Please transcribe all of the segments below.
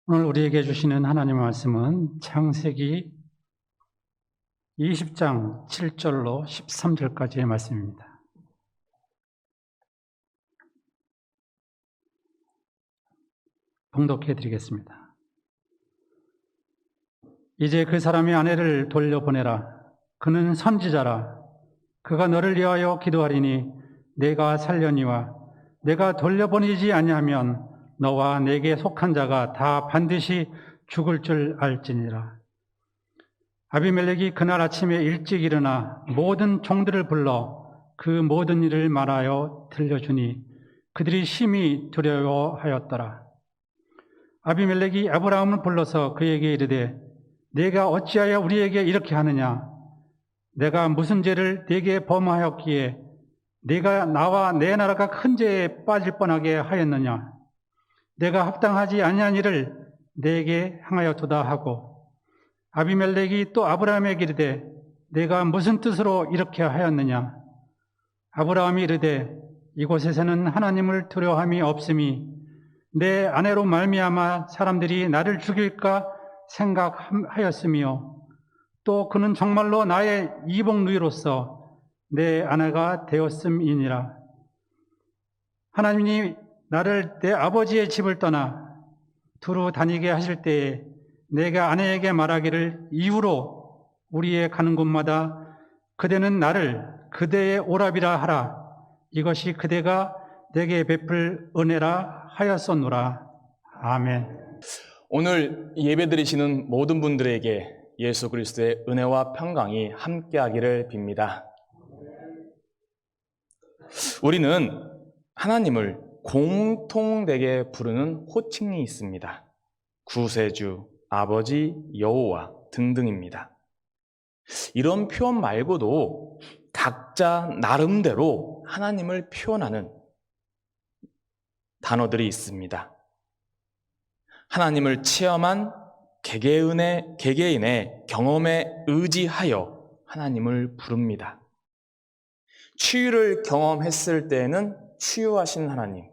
오늘 우리에게 주시는 하나님의 말씀은 창세기 20장 7절로 13절까지의 말씀입니다. 봉독해 드리겠습니다. 이제 그 사람의 아내를 돌려보내라. 그는 선지자라. 그가 너를 위하여 기도하리니 내가 살려니와 내가 돌려보내지 아니하면 너와 내게 속한 자가 다 반드시 죽을 줄 알지니라. 아비멜렉이 그날 아침에 일찍 일어나 모든 종들을 불러 그 모든 일을 말하여 들려주니 그들이 심히 두려워하였더라. 아비멜렉이 아브라함을 불러서 그에게 이르되 네가 어찌하여 우리에게 이렇게 하느냐? 내가 무슨 죄를 네게 범하였기에 네가 나와 내 나라가 큰 죄에 빠질 뻔하게 하였느냐? 내가 합당하지 아니한 일을 네게 행하여 두다 하고 아비멜렉이 또 아브라함에게 이르되 네가 무슨 뜻으로 이렇게 하였느냐? 아브라함이 이르되 이곳에서는 하나님을 두려워함이 없음이 내 아내로 말미암아 사람들이 나를 죽일까 생각하였으며 또 그는 정말로 나의 이복 누이로서 내 아내가 되었음이니라. 하나님이 나를 내 아버지의 집을 떠나 두루 다니게 하실 때에 내가 아내에게 말하기를 이후로 우리의 가는 곳마다 그대는 나를 그대의 오랍이라 하라. 이것이 그대가 내게 베풀 은혜라 하였었노라. 아멘. 오늘 예배드리시는 모든 분들에게 예수 그리스도의 은혜와 평강이 함께하기를 빕니다. 우리는 하나님을 공통되게 부르는 호칭이 있습니다. 구세주, 아버지, 여호와 등등입니다. 이런 표현 말고도 각자 나름대로 하나님을 표현하는 단어들이 있습니다. 하나님을 체험한 개개인의 경험에 의지하여 하나님을 부릅니다. 치유를 경험했을 때에는 치유하신 하나님,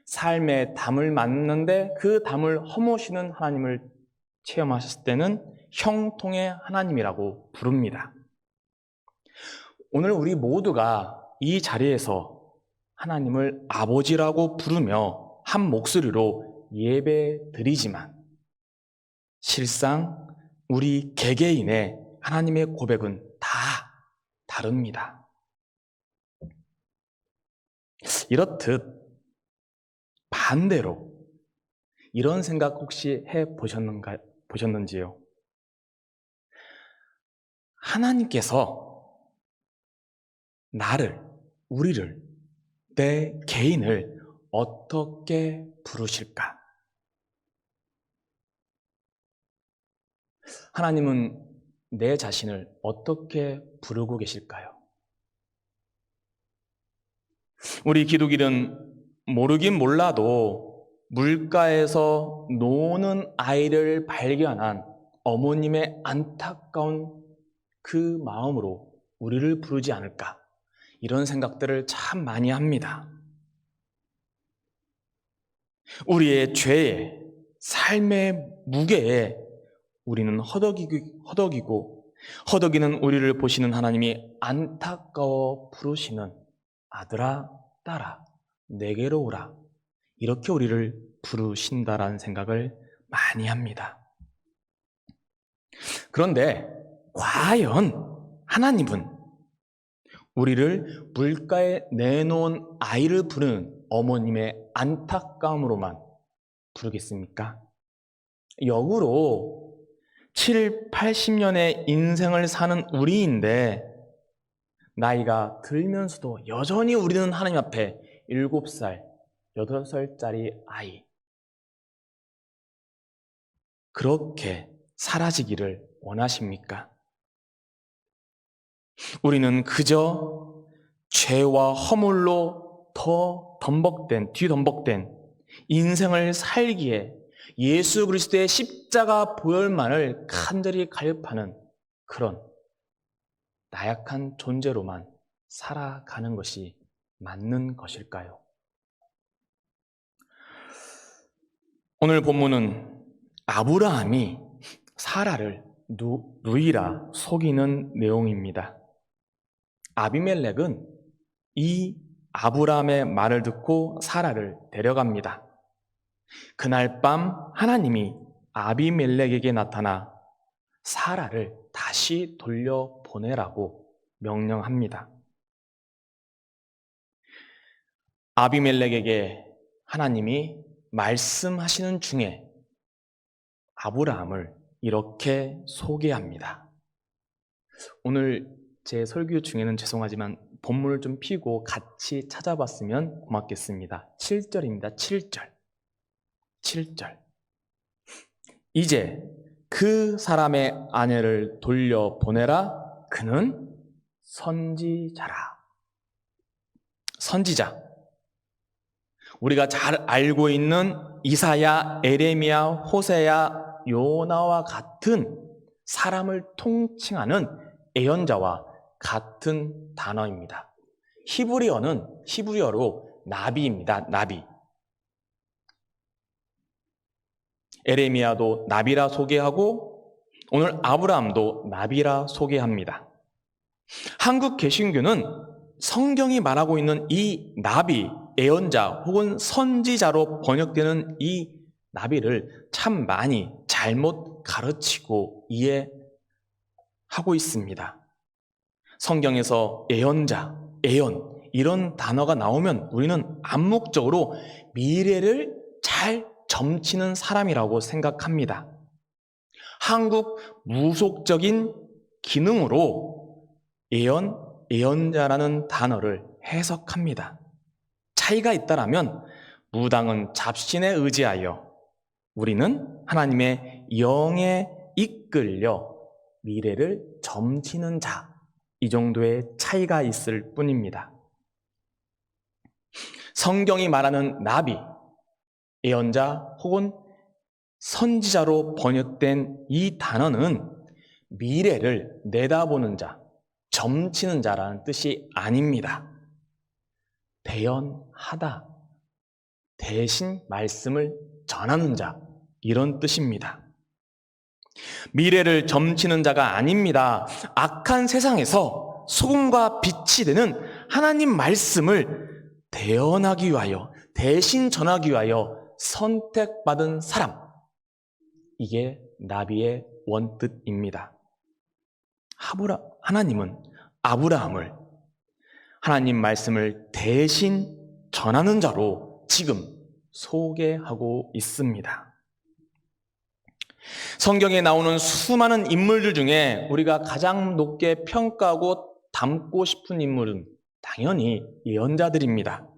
삶의 담을 맞는데 그 담을 허무시는 하나님을 체험하셨을 때는 형통의 하나님이라고 부릅니다. 오늘 우리 모두가 이 자리에서 하나님을 아버지라고 부르며 한 목소리로 예배 드리지만 실상 우리 개개인의 하나님의 고백은 다 다릅니다. 이렇듯 반대로 이런 생각 혹시 보셨는지요? 하나님께서 우리를, 내 개인을 어떻게 부르실까? 하나님은 내 자신을 어떻게 부르고 계실까요? 우리 기독인은 모르긴 몰라도 물가에서 노는 아이를 발견한 어머님의 안타까운 그 마음으로 우리를 부르지 않을까? 이런 생각들을 참 많이 합니다. 우리의 죄에, 삶의 무게에 우리는 허덕이는 우리를 보시는 하나님이 안타까워 부르시는 아들아, 딸아, 내게로 오라. 이렇게 우리를 부르신다라는 생각을 많이 합니다. 그런데 과연 하나님은 우리를 물가에 내놓은 아이를 부르는 어머님의 안타까움으로만 부르겠습니까? 역으로 7, 80년의 인생을 사는 우리인데 나이가 들면서도 여전히 우리는 하나님 앞에 7살, 8살짜리 아이 그렇게 사라지기를 원하십니까? 우리는 그저 죄와 허물로 뒤덤벅된 인생을 살기에 예수 그리스도의 십자가 보혈만을 간절히 갈급하는 그런 나약한 존재로만 살아가는 것이 맞는 것일까요? 오늘 본문은 아브라함이 사라를 누이라 속이는 내용입니다. 아비멜렉은 이 아브라함의 말을 듣고 사라를 데려갑니다. 그날 밤 하나님이 아비멜렉에게 나타나 사라를 다시 돌려보내라고 명령합니다. 아비멜렉에게 하나님이 말씀하시는 중에 아브라함을 이렇게 소개합니다. 오늘 제 설교 중에는 죄송하지만 본문을 좀 피고 같이 찾아봤으면 고맙겠습니다. 7절입니다. 7절. 7절. 이제 그 사람의 아내를 돌려보내라. 그는 선지자라. 선지자. 우리가 잘 알고 있는 이사야, 에레미야, 호세야, 요나와 같은 사람을 통칭하는 예언자와 같은 단어입니다. 히브리어로 나비입니다. 나비. 에레미야도 나비라 소개하고 오늘 아브라함도 나비라 소개합니다. 한국 개신교는 성경이 말하고 있는 이 나비, 예언자 혹은 선지자로 번역되는 이 나비를 참 많이 잘못 가르치고 이해하고 있습니다. 성경에서 예언자, 예언 이런 단어가 나오면 우리는 암묵적으로 미래를 잘 점치는 사람이라고 생각합니다. 한국 무속적인 기능으로 예언자라는 단어를 해석합니다. 차이가 있다라면 무당은 잡신에 의지하여 우리는 하나님의 영에 이끌려 미래를 점치는 자, 이 정도의 차이가 있을 뿐입니다. 성경이 말하는 나비, 예언자 혹은 선지자로 번역된 이 단어는 미래를 내다보는 자, 점치는 자라는 뜻이 아닙니다. 대언하다, 대신 말씀을 전하는 자, 이런 뜻입니다. 미래를 점치는 자가 아닙니다. 악한 세상에서 소금과 빛이 되는 하나님 말씀을 대언하기 위하여, 대신 전하기 위하여 선택받은 사람, 이게 나비의 원뜻입니다. 하나님은 아브라함을 하나님 말씀을 대신 전하는 자로 지금 소개하고 있습니다. 성경에 나오는 수많은 인물들 중에 우리가 가장 높게 평가하고 닮고 싶은 인물은 당연히 예언자들입니다.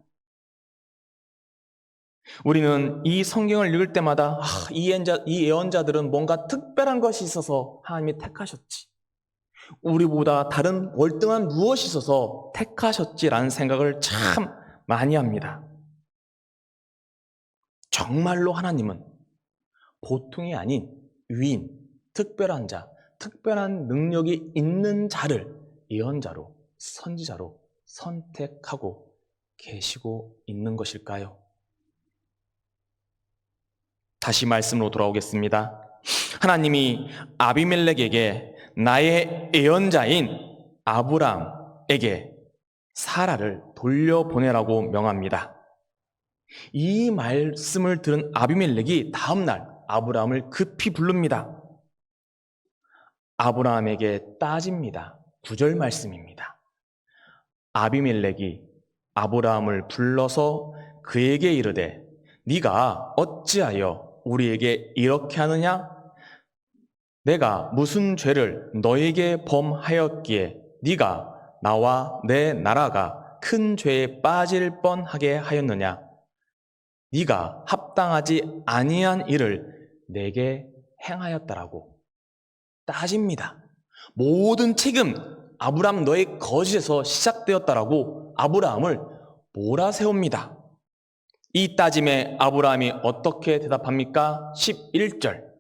우리는 이 성경을 읽을 때마다 이 예언자들은 뭔가 특별한 것이 있어서 하나님이 택하셨지, 우리보다 다른 월등한 무엇이 있어서 택하셨지라는 생각을 참 많이 합니다. 정말로 하나님은 보통이 아닌 위인, 특별한 자, 특별한 능력이 있는 자를 예언자로, 선지자로 선택하고 계시고 있는 것일까요? 다시 말씀으로 돌아오겠습니다. 하나님이 아비멜렉에게 나의 예언자인 아브라함에게 사라를 돌려보내라고 명합니다. 이 말씀을 들은 아비멜렉이 다음날 아브라함을 급히 부릅니다. 아브라함에게 따집니다. 9절 말씀입니다. 아비멜렉이 아브라함을 불러서 그에게 이르되 네가 어찌하여 우리에게 이렇게 하느냐? 내가 무슨 죄를 너에게 범하였기에 네가 나와 내 나라가 큰 죄에 빠질 뻔하게 하였느냐? 네가 합당하지 아니한 일을 내게 행하였다라고 따집니다. 모든 책임 아브라함 너의 거짓에서 시작되었다라고 아브라함을 몰아세웁니다. 이 따짐에 아브라함이 어떻게 대답합니까? 11절.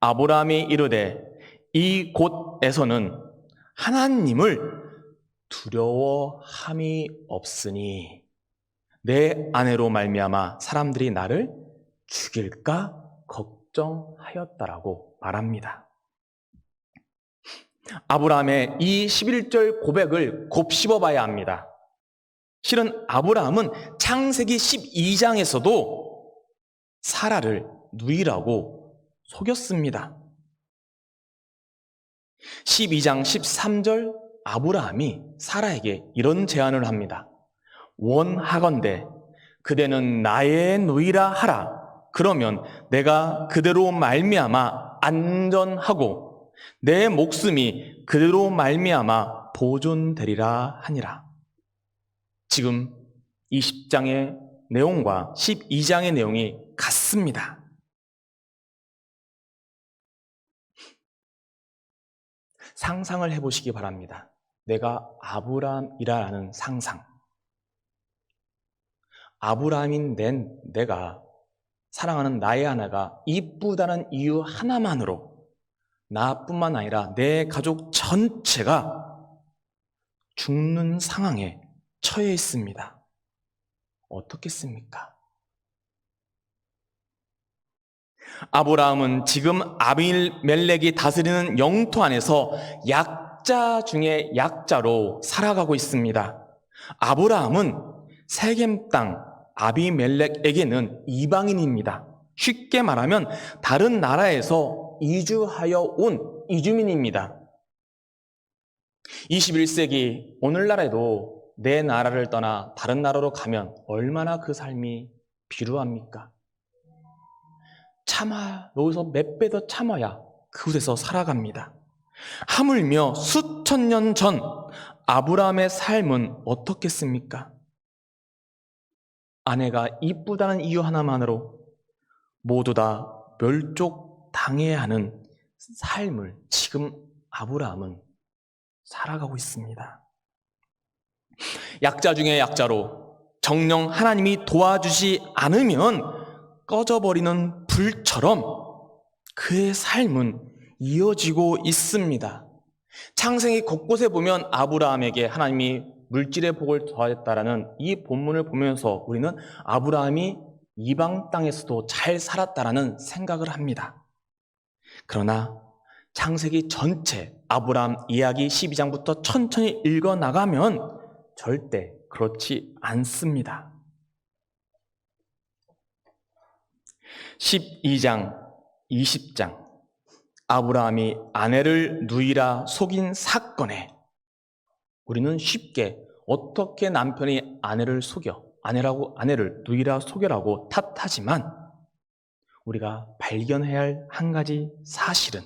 아브라함이 이르되 이 곳에서는 하나님을 두려워함이 없으니 내 아내로 말미암아 사람들이 나를 죽일까 걱정하였다라고 말합니다. 아브라함의 이 11절 고백을 곱씹어 봐야 합니다. 실은 아브라함은 창세기 12장에서도 사라를 누이라고 속였습니다. 12장 13절 아브라함이 사라에게 이런 제안을 합니다. 원하건대 그대는 나의 누이라 하라. 그러면 내가 그대로 말미암아 안전하고 내 목숨이 그대로 말미암아 보존되리라 하니라. 지금 20장의 내용과 12장의 내용이 같습니다. 상상을 해보시기 바랍니다. 내가 아브라함이라는 상상. 아브라함인 내가 사랑하는 나의 아내가 이쁘다는 이유 하나만으로 나뿐만 아니라 내 가족 전체가 죽는 상황에 처해 있습니다. 어떻겠습니까? 아브라함은 지금 아비멜렉이 다스리는 영토 안에서 약자 중에 약자로 살아가고 있습니다. 아브라함은 세겜 땅 아비멜렉에게는 이방인입니다. 쉽게 말하면 다른 나라에서 이주하여 온 이주민입니다. 21세기 오늘날에도 내 나라를 떠나 다른 나라로 가면 얼마나 그 삶이 비루합니까? 여기서 몇 배 더 참아야 그곳에서 살아갑니다. 하물며 수천 년 전 아브라함의 삶은 어떻겠습니까? 아내가 이쁘다는 이유 하나만으로 모두 다 멸족당해야 하는 삶을 지금 아브라함은 살아가고 있습니다. 약자 중에 약자로 정녕 하나님이 도와주지 않으면 꺼져버리는 불처럼 그의 삶은 이어지고 있습니다. 창세기 곳곳에 보면 아브라함에게 하나님이 물질의 복을 더하였다라는 이 본문을 보면서 우리는 아브라함이 이방 땅에서도 잘 살았다라는 생각을 합니다. 그러나 창세기 전체 아브라함 이야기 12장부터 천천히 읽어나가면 절대 그렇지 않습니다. 12장, 20장 아브라함이 아내를 누이라 속인 사건에 우리는 쉽게 어떻게 남편이 아내를 누이라 속여라고 탓하지만 우리가 발견해야 할 한 가지 사실은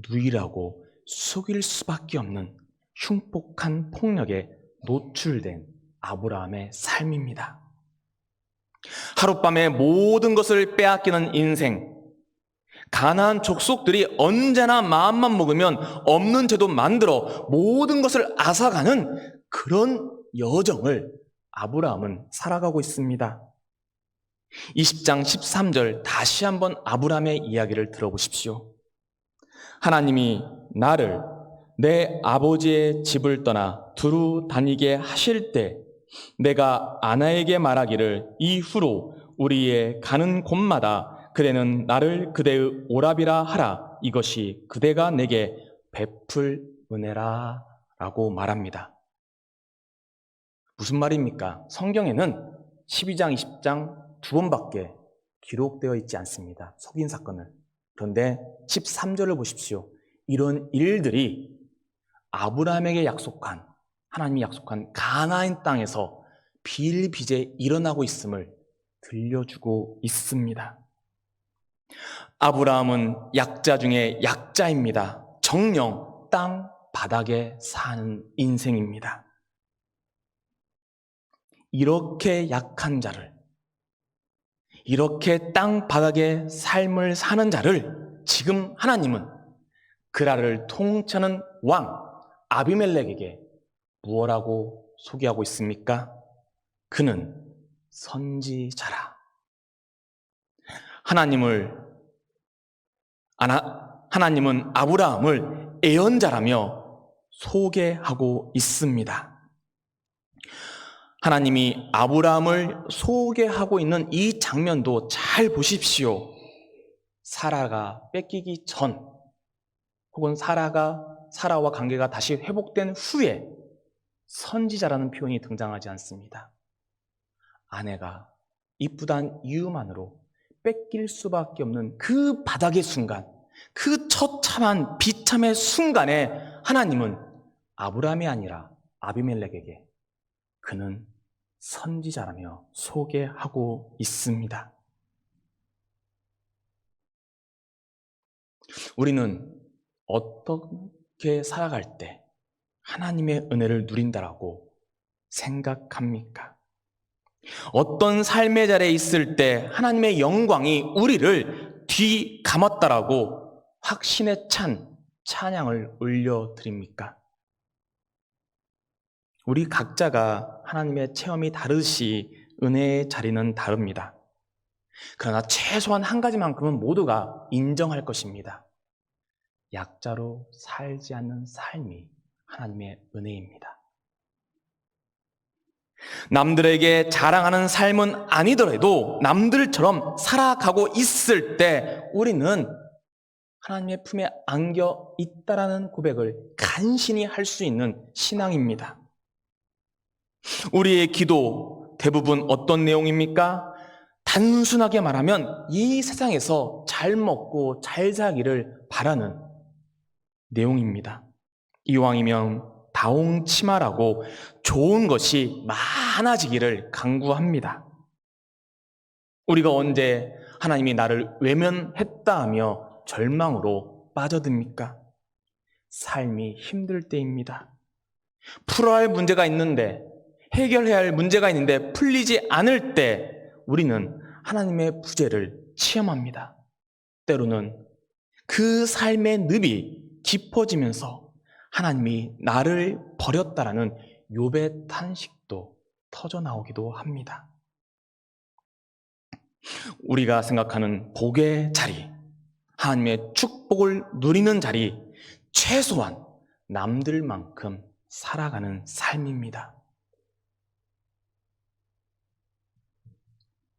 누이라고 속일 수밖에 없는 흉폭한 폭력에 노출된 아브라함의 삶입니다. 하룻밤에 모든 것을 빼앗기는 인생, 가나안 족속들이 언제나 마음만 먹으면 없는 죄도 만들어 모든 것을 앗아가는 그런 여정을 아브라함은 살아가고 있습니다. 20장 13절 다시 한번 아브라함의 이야기를 들어보십시오. 하나님이 나를 내 아버지의 집을 떠나 두루 다니게 하실 때 내가 아내에게 말하기를 이후로 우리의 가는 곳마다 그대는 나를 그대의 오라비라 하라. 이것이 그대가 내게 베풀 은혜라 라고 말합니다. 무슨 말입니까? 성경에는 12장, 20장 두 번밖에 기록되어 있지 않습니다. 속인 사건을. 그런데 13절을 보십시오. 이런 일들이 아브라함에게 하나님이 약속한 가나안 땅에서 비일비재 일어나고 있음을 들려주고 있습니다. 아브라함은 약자 중에 약자입니다. 정령 땅 바닥에 사는 인생입니다. 이렇게 약한 자를, 이렇게 땅 바닥에 삶을 사는 자를 지금 하나님은 그라를 통치하는 왕 아비멜렉에게 무엇라고 소개하고 있습니까? 그는 선지자라. 하나님은 아브라함을 예언자라며 소개하고 있습니다. 하나님이 아브라함을 소개하고 있는 이 장면도 잘 보십시오. 사라가 뺏기기 전, 혹은 사라와 관계가 다시 회복된 후에 선지자라는 표현이 등장하지 않습니다. 아내가 이쁘단 이유만으로 뺏길 수밖에 없는 그 바닥의 순간, 그 처참한 비참의 순간에 하나님은 아브라함이 아니라 아비멜렉에게 그는 선지자라며 소개하고 있습니다. 우리는 어떻게 살아갈 때 하나님의 은혜를 누린다라고 생각합니까? 어떤 삶의 자리에 있을 때 하나님의 영광이 우리를 뒤감았다라고 확신에 찬 찬양을 올려드립니까? 우리 각자가 하나님의 체험이 다르시 은혜의 자리는 다릅니다. 그러나 최소한 한 가지만큼은 모두가 인정할 것입니다. 약자로 살지 않는 삶이 하나님의 은혜입니다. 남들에게 자랑하는 삶은 아니더라도 남들처럼 살아가고 있을 때 우리는 하나님의 품에 안겨 있다라는 고백을 간신히 할 수 있는 신앙입니다. 우리의 기도 대부분 어떤 내용입니까? 단순하게 말하면 이 세상에서 잘 먹고 잘 살기를 바라는 내용입니다. 이왕이면 다홍치마라고 좋은 것이 많아지기를 간구합니다. 우리가 언제 하나님이 나를 외면했다 하며 절망으로 빠져듭니까? 삶이 힘들 때입니다. 풀어야 할 문제가 있는데, 해결해야 할 문제가 있는데 풀리지 않을 때 우리는 하나님의 부재를 체험합니다. 때로는 그 삶의 늪이 깊어지면서 하나님이 나를 버렸다라는 욥의 탄식도 터져나오기도 합니다. 우리가 생각하는 복의 자리, 하나님의 축복을 누리는 자리, 최소한 남들만큼 살아가는 삶입니다.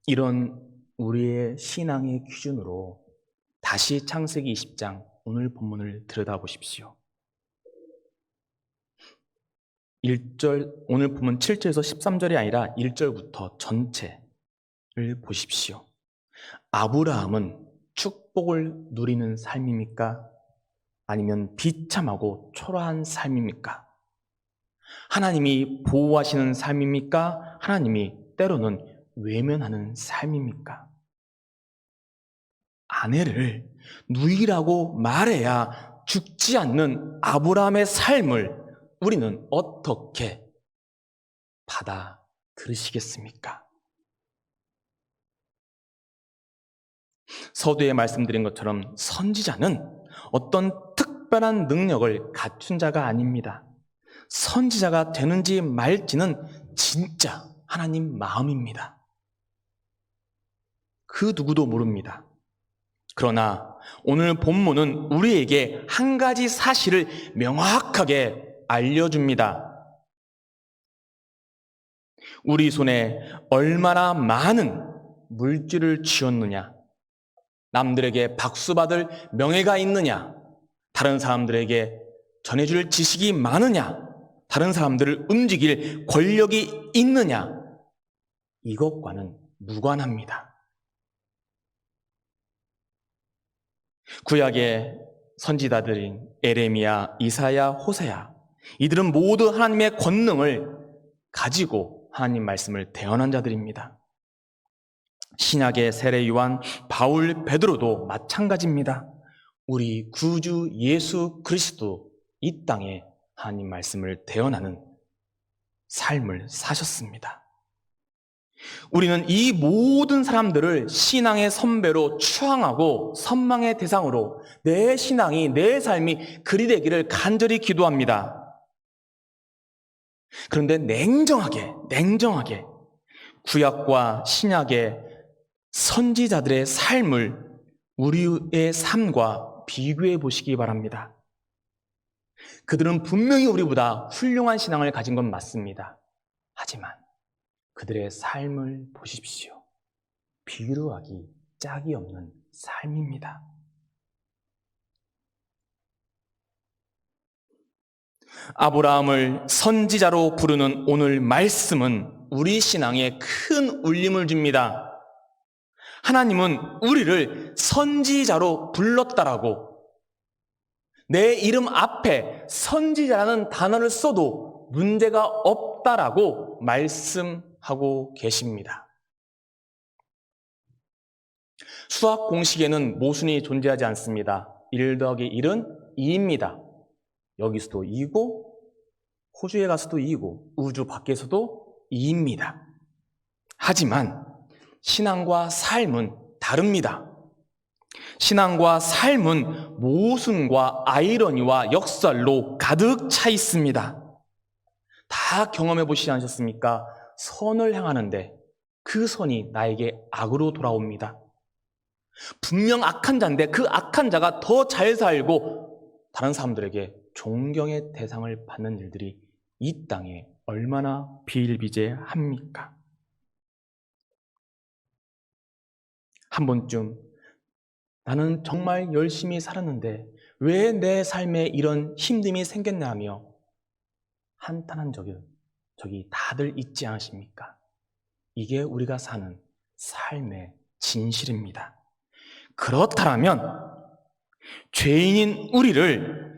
이런 우리의 신앙의 기준으로 다시 창세기 20장 오늘 본문을 들여다보십시오. 1절, 오늘 본문 7절에서 13절이 아니라 1절부터 전체를 보십시오. 아브라함은 축복을 누리는 삶입니까? 아니면 비참하고 초라한 삶입니까? 하나님이 보호하시는 삶입니까? 하나님이 때로는 외면하는 삶입니까? 아내를 누이라고 말해야 죽지 않는 아브라함의 삶을 우리는 어떻게 받아들이시겠습니까? 서두에 말씀드린 것처럼 선지자는 어떤 특별한 능력을 갖춘 자가 아닙니다. 선지자가 되는지 말지는 진짜 하나님 마음입니다. 그 누구도 모릅니다. 그러나 오늘 본문은 우리에게 한 가지 사실을 명확하게 알려줍니다. 우리 손에 얼마나 많은 물질을 쥐었느냐, 남들에게 박수받을 명예가 있느냐, 다른 사람들에게 전해줄 지식이 많으냐, 다른 사람들을 움직일 권력이 있느냐, 이것과는 무관합니다. 구약의 선지자들인 에레미야, 이사야, 호세야, 이들은 모두 하나님의 권능을 가지고 하나님 말씀을 대언한 자들입니다. 신약의 세례 요한, 바울, 베드로도 마찬가지입니다. 우리 구주 예수 그리스도 이 땅에 하나님 말씀을 대언하는 삶을 사셨습니다. 우리는 이 모든 사람들을 신앙의 선배로 추앙하고 선망의 대상으로 내 신앙이, 내 삶이 그리 되기를 간절히 기도합니다. 그런데 냉정하게 구약과 신약의 선지자들의 삶을 우리의 삶과 비교해 보시기 바랍니다. 그들은 분명히 우리보다 훌륭한 신앙을 가진 건 맞습니다. 하지만 그들의 삶을 보십시오. 비유하기 짝이 없는 삶입니다. 아브라함을 선지자로 부르는 오늘 말씀은 우리 신앙에 큰 울림을 줍니다. 하나님은 우리를 선지자로 불렀다라고, 내 이름 앞에 선지자라는 단어를 써도 문제가 없다라고 말씀하고 계십니다. 수학 공식에는 모순이 존재하지 않습니다. 1 더하기 1은 2입니다. 여기서도 2고, 호주에 가서도 2고, 우주 밖에서도 2입니다. 하지만 신앙과 삶은 다릅니다. 신앙과 삶은 모순과 아이러니와 역설로 가득 차 있습니다. 다 경험해 보시지 않으셨습니까? 선을 행하는데 그 선이 나에게 악으로 돌아옵니다. 분명 악한 자인데 그 악한 자가 더 잘 살고 다른 사람들에게 존경의 대상을 받는 일들이 이 땅에 얼마나 비일비재합니까? 한 번쯤 나는 정말 열심히 살았는데 왜 내 삶에 이런 힘듦이 생겼나 하며 한탄한 적이 다들 있지 않으십니까? 이게 우리가 사는 삶의 진실입니다. 그렇다면 죄인인 우리를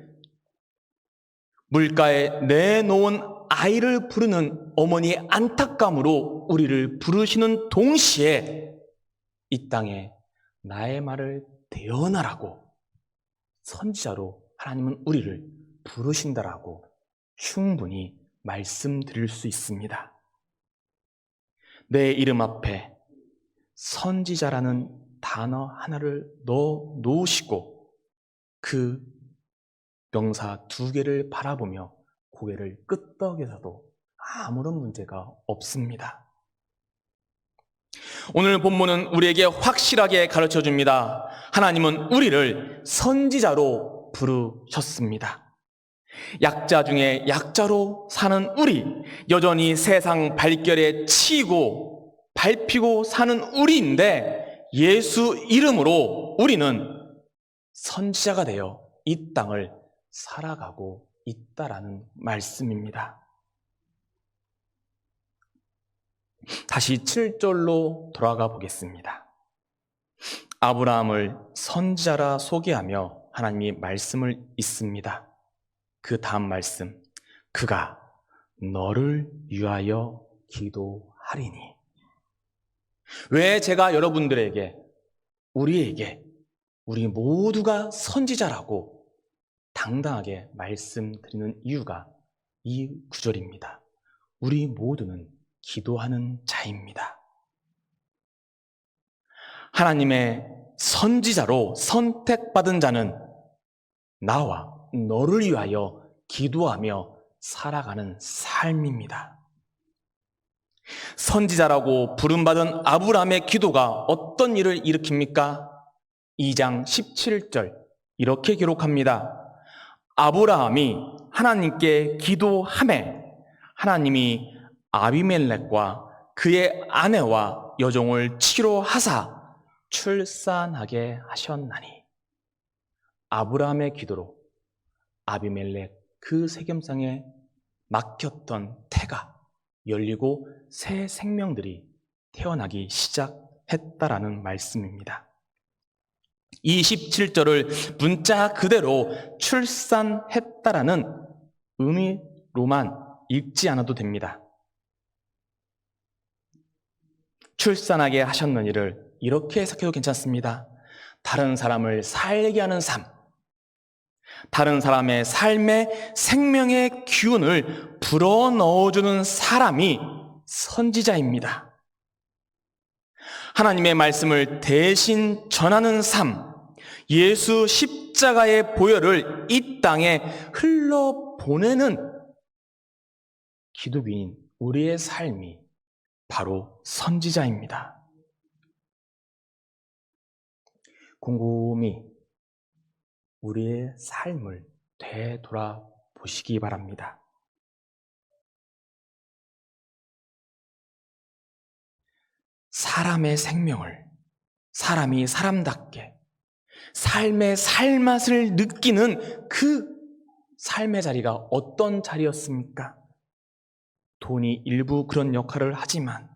물가에 내놓은 아이를 부르는 어머니의 안타까움으로 우리를 부르시는 동시에 이 땅에 나의 말을 대언하라고 선지자로 하나님은 우리를 부르신다라고 충분히 말씀드릴 수 있습니다. 내 이름 앞에 선지자라는 단어 하나를 넣어 놓으시고 그 명사 2개를 바라보며 고개를 끄덕여서도 아무런 문제가 없습니다. 오늘 본문은 우리에게 확실하게 가르쳐줍니다. 하나님은 우리를 선지자로 부르셨습니다. 약자 중에 약자로 사는 우리, 여전히 세상 발결에 치이고 밟히고 사는 우리인데 예수 이름으로 우리는 선지자가 되어 이 땅을 살아가고 있다라는 말씀입니다. 다시 7절로 돌아가 보겠습니다. 아브라함을 선지자라 소개하며 하나님이 말씀을 잇습니다. 그 다음 말씀, 그가 너를 위하여 기도하리니. 왜 제가 여러분들에게, 우리 모두가 선지자라고 당당하게 말씀드리는 이유가 이 구절입니다. 우리 모두는 기도하는 자입니다. 하나님의 선지자로 선택받은 자는 나와 너를 위하여 기도하며 살아가는 삶입니다. 선지자라고 부름받은 아브라함의 기도가 어떤 일을 일으킵니까? 2장 17절 이렇게 기록합니다. 아브라함이 하나님께 기도하매 하나님이 아비멜렉과 그의 아내와 여종을 치료하사 출산하게 하셨나니. 아브라함의 기도로 아비멜렉 그 세겜상에 막혔던 태가 열리고 새 생명들이 태어나기 시작했다라는 말씀입니다. 27절을 문자 그대로 출산했다라는 의미로만 읽지 않아도 됩니다. 출산하게 하셨느니를 이렇게 해석해도 괜찮습니다. 다른 사람을 살게 하는 삶, 다른 사람의 삶에 생명의 기운을 불어넣어주는 사람이 선지자입니다. 하나님의 말씀을 대신 전하는 삶, 예수 십자가의 보혈을 이 땅에 흘러보내는 기독인인 우리의 삶이 바로 선지자입니다. 곰곰이 우리의 삶을 되돌아보시기 바랍니다. 사람의 생명을, 사람이 사람답게 삶의 살맛을 느끼는 그 삶의 자리가 어떤 자리였습니까? 돈이 일부 그런 역할을 하지만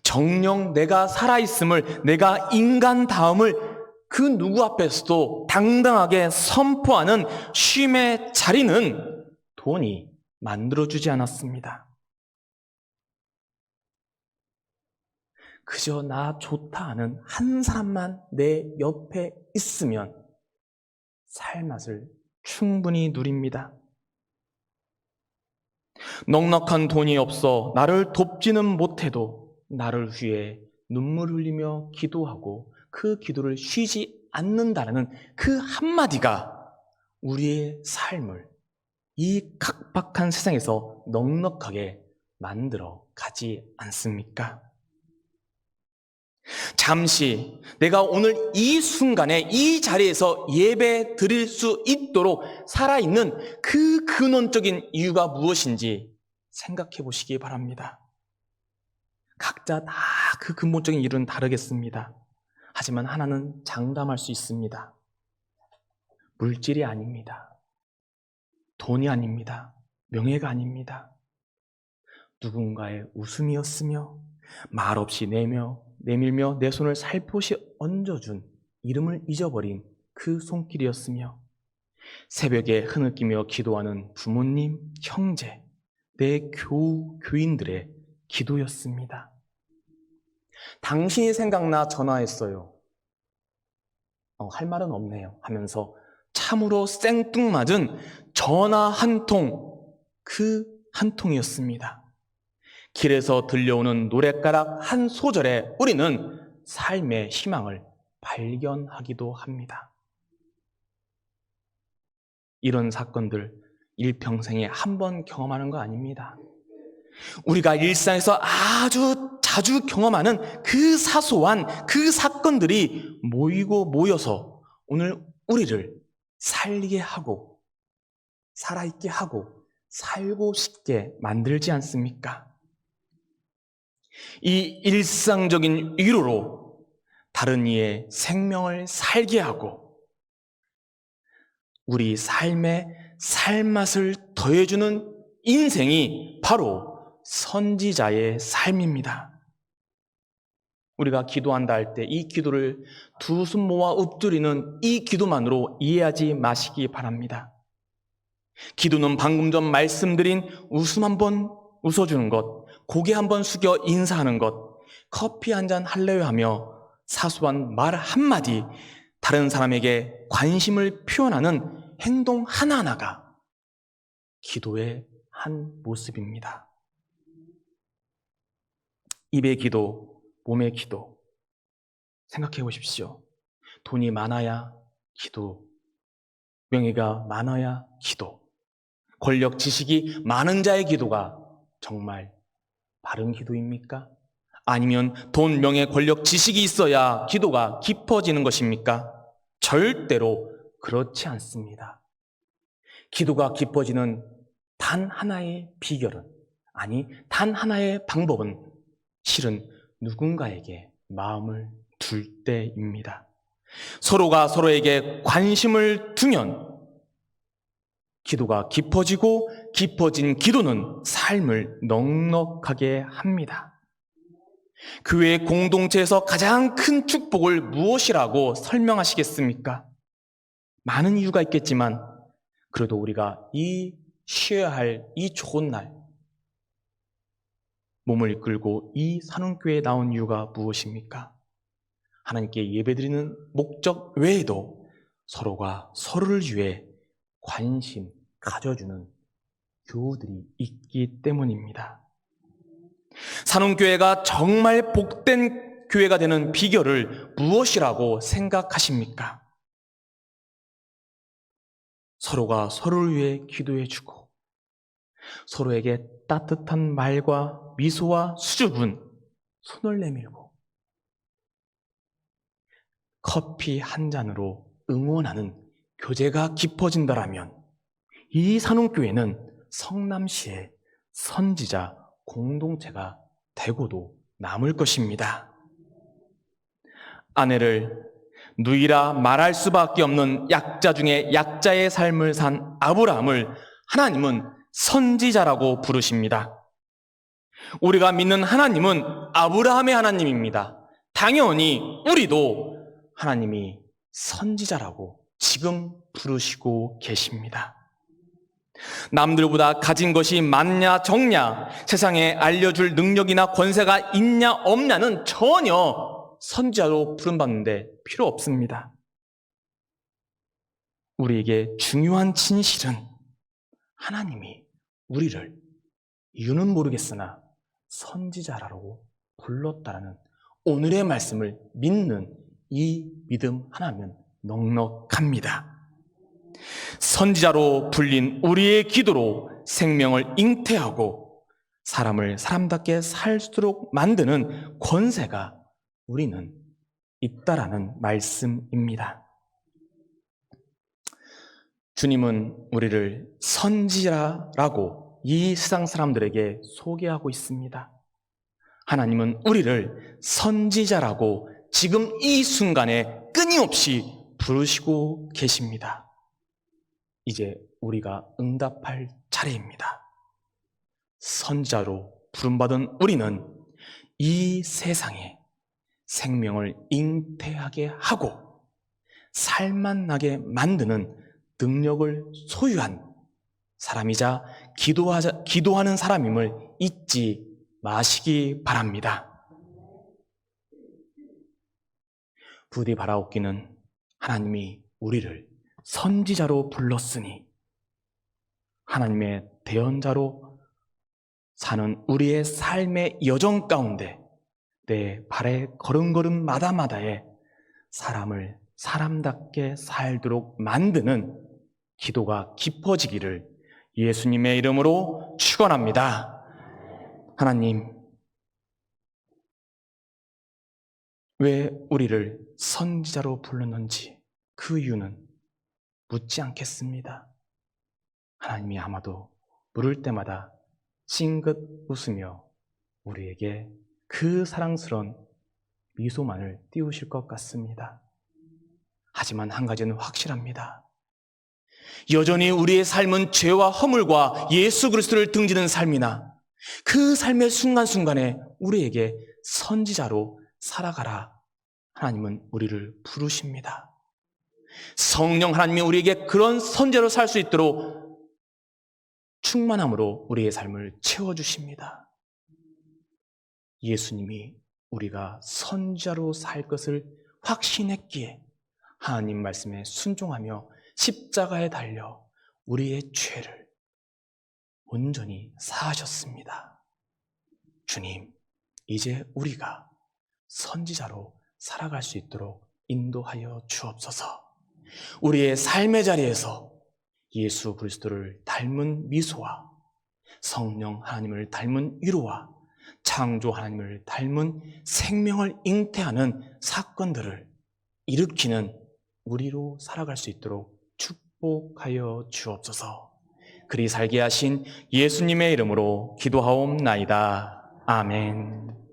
정녕 내가 살아있음을, 내가 인간다움을 그 누구 앞에서도 당당하게 선포하는 쉼의 자리는 돈이 만들어주지 않았습니다. 그저 나 좋다 하는 한 사람만 내 옆에 있으면 살맛을 충분히 누립니다. 넉넉한 돈이 없어 나를 돕지는 못해도 나를 위해 눈물 흘리며 기도하고 그 기도를 쉬지 않는다는 그 한마디가 우리의 삶을 이 각박한 세상에서 넉넉하게 만들어 가지 않습니까? 잠시 내가 오늘 이 순간에 이 자리에서 예배 드릴 수 있도록 살아있는 그 근원적인 이유가 무엇인지 생각해 보시기 바랍니다. 각자 다 그 근본적인 이유는 다르겠습니다. 하지만 하나는 장담할 수 있습니다. 물질이 아닙니다. 돈이 아닙니다. 명예가 아닙니다. 누군가의 웃음이었으며 말없이 내밀며 내 손을 살포시 얹어준 이름을 잊어버린 그 손길이었으며 새벽에 흐느끼며 기도하는 부모님, 형제, 내 교인들의 기도였습니다. 당신이 생각나 전화했어요. 할 말은 없네요 하면서 참으로 생뚱맞은 전화 한 통, 그 한 통이었습니다. 길에서 들려오는 노랫가락 한 소절에 우리는 삶의 희망을 발견하기도 합니다. 이런 사건들 일평생에 한 번 경험하는 거 아닙니다. 우리가 일상에서 아주 자주 경험하는 그 사소한 그 사건들이 모여서 오늘 우리를 살게 하고 살아있게 하고 살고 싶게 만들지 않습니까? 이 일상적인 위로로 다른 이의 생명을 살게 하고 우리 삶의 살맛을 더해주는 인생이 바로 선지자의 삶입니다. 우리가 기도한다 할 때 이 기도를 두 손 모아 읊조리는 이 기도만으로 이해하지 마시기 바랍니다. 기도는 방금 전 말씀드린 웃음 한번 웃어주는 것, 고개 한번 숙여 인사하는 것, 커피 한잔 할래요 하며 사소한 말 한마디, 다른 사람에게 관심을 표현하는 행동 하나하나가 기도의 한 모습입니다. 입의 기도, 몸의 기도 생각해 보십시오. 돈이 많아야 기도, 명예가 많아야 기도, 권력, 지식이 많은 자의 기도가 정말 바른 기도입니까? 아니면 돈, 명예, 권력, 지식이 있어야 기도가 깊어지는 것입니까? 절대로 그렇지 않습니다. 기도가 깊어지는 단 하나의 비결은, 아니 단 하나의 방법은 실은 누군가에게 마음을 둘 때입니다. 서로가 서로에게 관심을 두면 기도가 깊어지고 깊어진 기도는 삶을 넉넉하게 합니다. 교회 공동체에서 가장 큰 축복을 무엇이라고 설명하시겠습니까? 많은 이유가 있겠지만 그래도 우리가 쉬어야 할 이 좋은 날 몸을 이끌고 이 산원교회에 나온 이유가 무엇입니까? 하나님께 예배드리는 목적 외에도 서로가 서로를 위해 관심 가져주는 교우들이 있기 때문입니다. 산원교회가 정말 복된 교회가 되는 비결을 무엇이라고 생각하십니까? 서로가 서로를 위해 기도해주고 서로에게 따뜻한 말과 미소와 수줍은 손을 내밀고 커피 한 잔으로 응원하는 교제가 깊어진다라면 이 산원교회는 성남시의 선지자 공동체가 되고도 남을 것입니다. 아내를 누이라 말할 수밖에 없는 약자 중에 약자의 삶을 산 아브라함을 하나님은 선지자라고 부르십니다. 우리가 믿는 하나님은 아브라함의 하나님입니다. 당연히 우리도 하나님이 선지자라고 지금 부르시고 계십니다. 남들보다 가진 것이 많냐 적냐, 세상에 알려줄 능력이나 권세가 있냐 없냐는 전혀 선지자로 부름받는데 필요 없습니다. 우리에게 중요한 진실은 하나님이 우리를 이유는 모르겠으나 선지자라고 불렀다라는 오늘의 말씀을 믿는 이 믿음 하나면 넉넉합니다. 선지자로 불린 우리의 기도로 생명을 잉태하고 사람을 사람답게 살도록 만드는 권세가 우리는 있다라는 말씀입니다. 주님은 우리를 선지자라고 이 세상 사람들에게 소개하고 있습니다. 하나님은 우리를 선지자라고 지금 이 순간에 끊임없이 부르시고 계십니다. 이제 우리가 응답할 차례입니다. 선지자로 부름받은 우리는 이 세상에 생명을 잉태하게 하고 살만 나게 만드는 능력을 소유한 사람이자 기도하는 사람임을 잊지 마시기 바랍니다. 부디 바라옵기는 하나님이 우리를 선지자로 불렀으니 하나님의 대언자로 사는 우리의 삶의 여정 가운데 내 발의 걸음걸음마다마다에 사람을 사람답게 살도록 만드는 기도가 깊어지기를 예수님의 이름으로 축원합니다. 하나님, 왜 우리를 선지자로 불렀는지 그 이유는 묻지 않겠습니다. 하나님이 아마도 물을 때마다 찡긋 웃으며 우리에게 그 사랑스러운 미소만을 띄우실 것 같습니다. 하지만 한 가지는 확실합니다. 여전히 우리의 삶은 죄와 허물과 예수 그리스도를 등지는 삶이나 그 삶의 순간순간에 우리에게 선지자로 살아가라. 하나님은 우리를 부르십니다. 성령 하나님이 우리에게 그런 선지자로 살 수 있도록 충만함으로 우리의 삶을 채워주십니다. 예수님이 우리가 선지자로 살 것을 확신했기에 하나님 말씀에 순종하며 십자가에 달려 우리의 죄를 온전히 사하셨습니다. 주님, 이제 우리가 선지자로 살아갈 수 있도록 인도하여 주옵소서. 우리의 삶의 자리에서 예수 그리스도를 닮은 미소와 성령 하나님을 닮은 위로와 창조 하나님을 닮은 생명을 잉태하는 사건들을 일으키는 우리로 살아갈 수 있도록 축복하여 주옵소서. 그리 살게 하신 예수님의 이름으로 기도하옵나이다. 아멘.